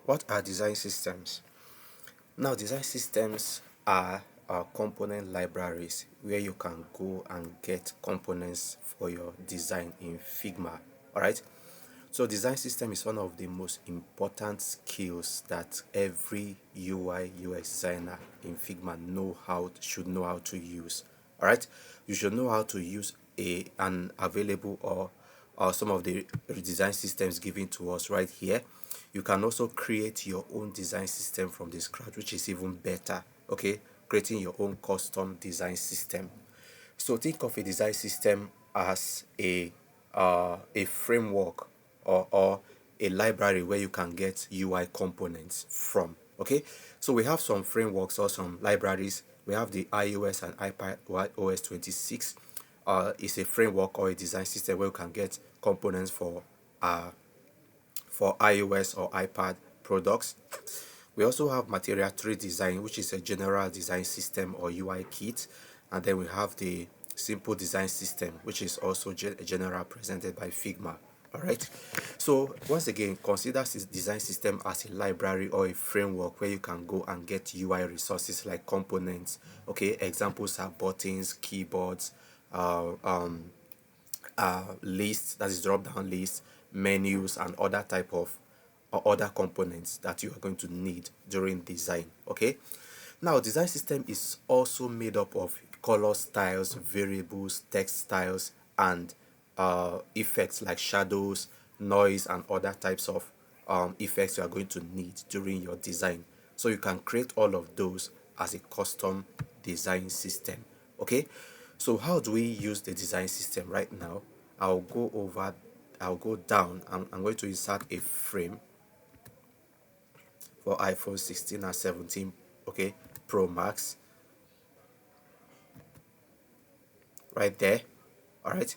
What are design systems? Now, design systems are component libraries where you can go and get components for your design in Figma. All right. So, design system is one of the most important skills that every UI UX designer in Figma should know how to use. All right. You should know how to use an available or some of the design systems given to us right here. You can also create your own design system from the scratch, which is even better. Okay, creating your own custom design system. So think of a design system as a framework or a library where you can get UI components from. Okay, so we have some frameworks or some libraries. We have the iOS and iPad OS 26. It's a framework or a design system where you can get components uh, for iOS or iPad products. We also have Material 3 Design, which is a general design system or UI kit. And then we have the Simple Design System, which is also general presented by Figma. All right. So once again, consider this design system as a library or a framework where you can go and get UI resources like components. Okay, examples are buttons, keyboards, uh, um, lists, that is drop down lists, menus, and other type of or other components that you are going to need during design. Okay, now design system is also made up of color styles, variables, text styles, and effects like shadows, noise, and other types of effects you are going to need during your design. So you can create all of those as a custom design system. Okay, so how do we use the design system right now? I'll go over, I'll go down. I'm going to insert a frame for iPhone 16 and 17, okay, Pro Max, right there. All right.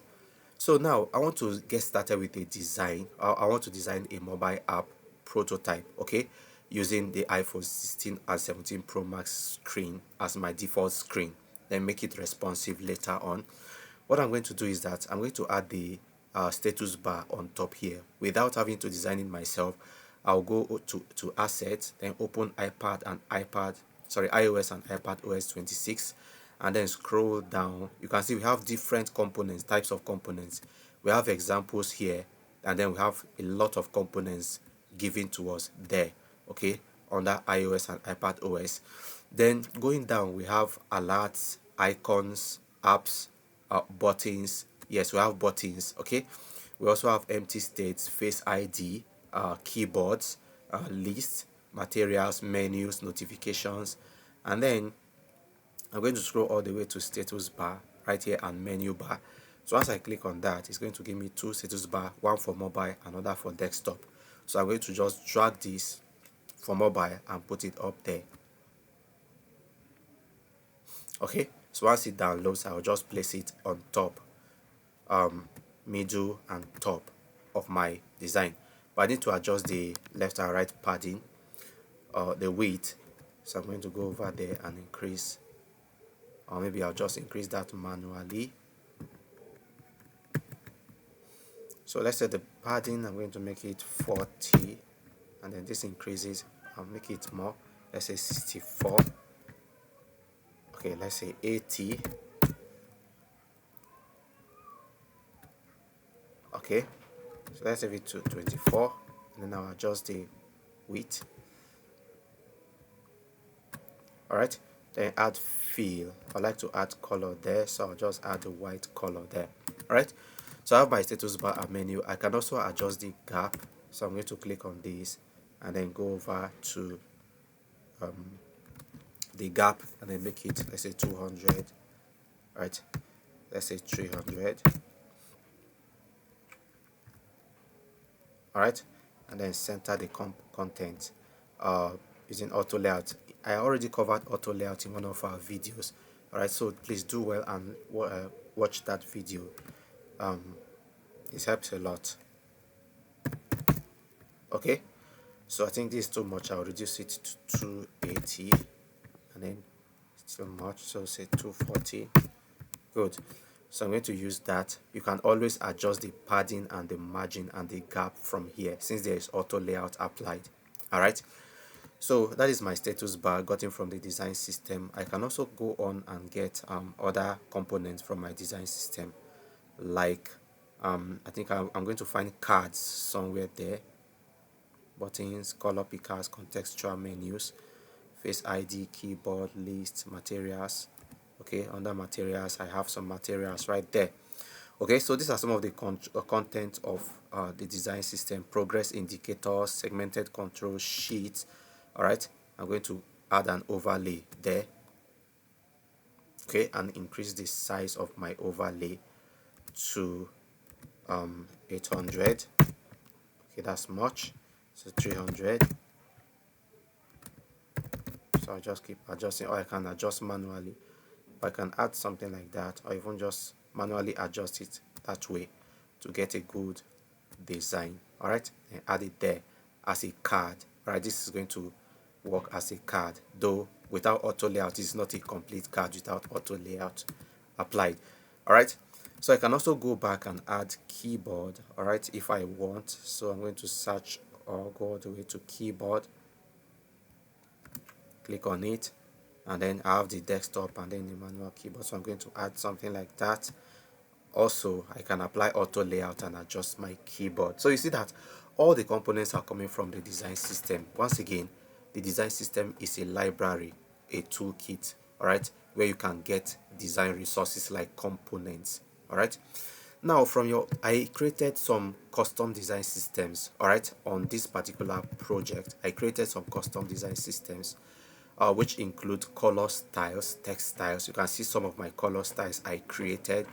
So now I want to get started with a design. I want to design a mobile app prototype, okay, using the iPhone 16 and 17 Pro Max screen as my default screen, then make it responsive later on. What I'm going to do is that I'm going to add the status bar on top here without having to design it myself. I'll go to assets, then open iOS and iPad OS 26, and then scroll down. You can see we have different components, types of components. We have examples here, and then we have a lot of components given to us there, okay, under iOS and iPad OS. Then going down, we have alerts, icons, apps, buttons. Yes, we have buttons, okay. We also have empty states, face ID, keyboards, lists, materials, menus, notifications, and then I'm going to scroll all the way to status bar right here and menu bar. So once I click on that, it's going to give me two status bar, one for mobile, another for desktop. So I'm going to just drag this for mobile and put it up there. Okay, so once it downloads, I'll just place it on top, middle, and top of my design. But I need to adjust the left and right padding, the width. So I'm going to go over there and increase, or maybe I'll just increase that manually. So let's say the padding, I'm going to make it 40, and then this increases, I'll make it more, let's say 64. Okay, let's say 80. Okay, so let's have it to 24, and then I'll adjust the width. All right, then add fill. I like to add color there, so I'll just add the white color there. All right, so I have my status bar and menu. I can also adjust the gap, so I'm going to click on this and then go over to the gap and then make it, let's say 200. Right, let's say 300. All right, and then center the content using auto layout. I already covered auto layout in one of our videos. All right, so please do well and watch that video. It helps a lot. Okay, so I think this is too much. I'll reduce it to 280, and then it's too much, so say 240. Good. So I'm going to use that. You can always adjust the padding and the margin and the gap from here since there is auto layout applied. All right, so that is my status bar gotten from the design system. I can also go on and get other components from my design system, like I think I'm going to find cards somewhere there, buttons, color pickers, contextual menus, face ID, keyboard, list, materials. Okay, under materials I have some materials right there. Okay, so these are some of the content of the design system: progress indicators, segmented control sheets. All right, I'm going to add an overlay there. Okay, and increase the size of my overlay to 800. Okay, that's much. So 300. So I just keep adjusting, or I can adjust manually. I can add something like that, or even just manually adjust it that way to get a good design. All right, and add it there as a card. All right, this is going to work as a card, though without auto layout it's not a complete card without auto layout applied. All right, so I can also go back and add keyboard, all right, if I want. So I'm going to search or go all the way to keyboard, click on it, and then I have the desktop and then the manual keyboard. So I'm going to add something like that. Also, I can apply auto layout and adjust my keyboard. So you see that all the components are coming from the design system. Once again, the design system is a library, a toolkit, all right, where you can get design resources like components. All right, now from your, I created some custom design systems. All right, on this particular project I created some custom design systems, which include color styles, text styles. You can see some of my color styles I created.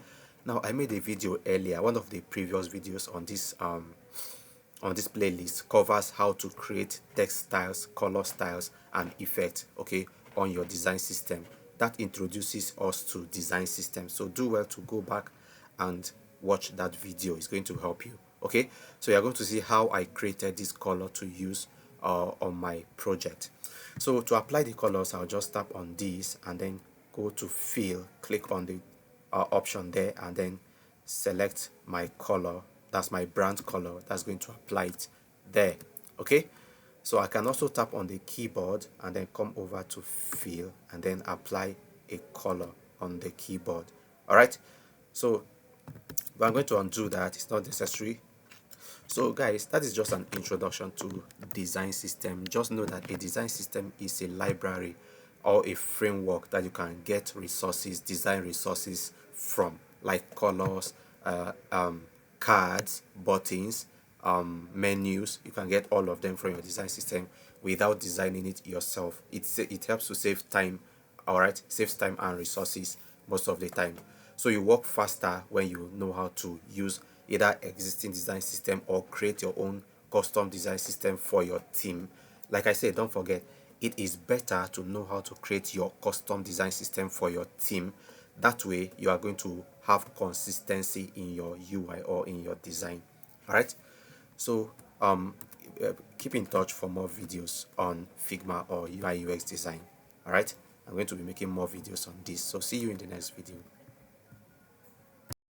Now I made a video earlier, one of the previous videos on this playlist covers how to create text styles, color styles, and effects, okay, on your design system. That introduces us to design system, so do well to go back and watch that video. It's going to help you. Okay, so you're going to see how I created this color to use on my project. So to apply the colors, I'll just tap on this and then go to fill, click on the option there, and then select my color. That's my brand color. That's going to apply it there. Okay, so I can also tap on the keyboard and then come over to fill and then apply a color on the keyboard. All right, so I'm going to undo that. It's not necessary. So guys, that is just an introduction to design system. Just know that a design system is a library or a framework that you can get resources, design resources from, like colors, cards, buttons, menus. You can get all of them from your design system without designing it yourself. It helps to save time. All right, saves time and resources most of the time. So you work faster when you know how to use either existing design system or create your own custom design system for your team. Like I said, don't forget, it is better to know how to create your custom design system for your team. That way you are going to have consistency in your UI or in your design. All right, so keep in touch for more videos on Figma or UI UX design. All right, I'm going to be making more videos on this, so see you in the next video.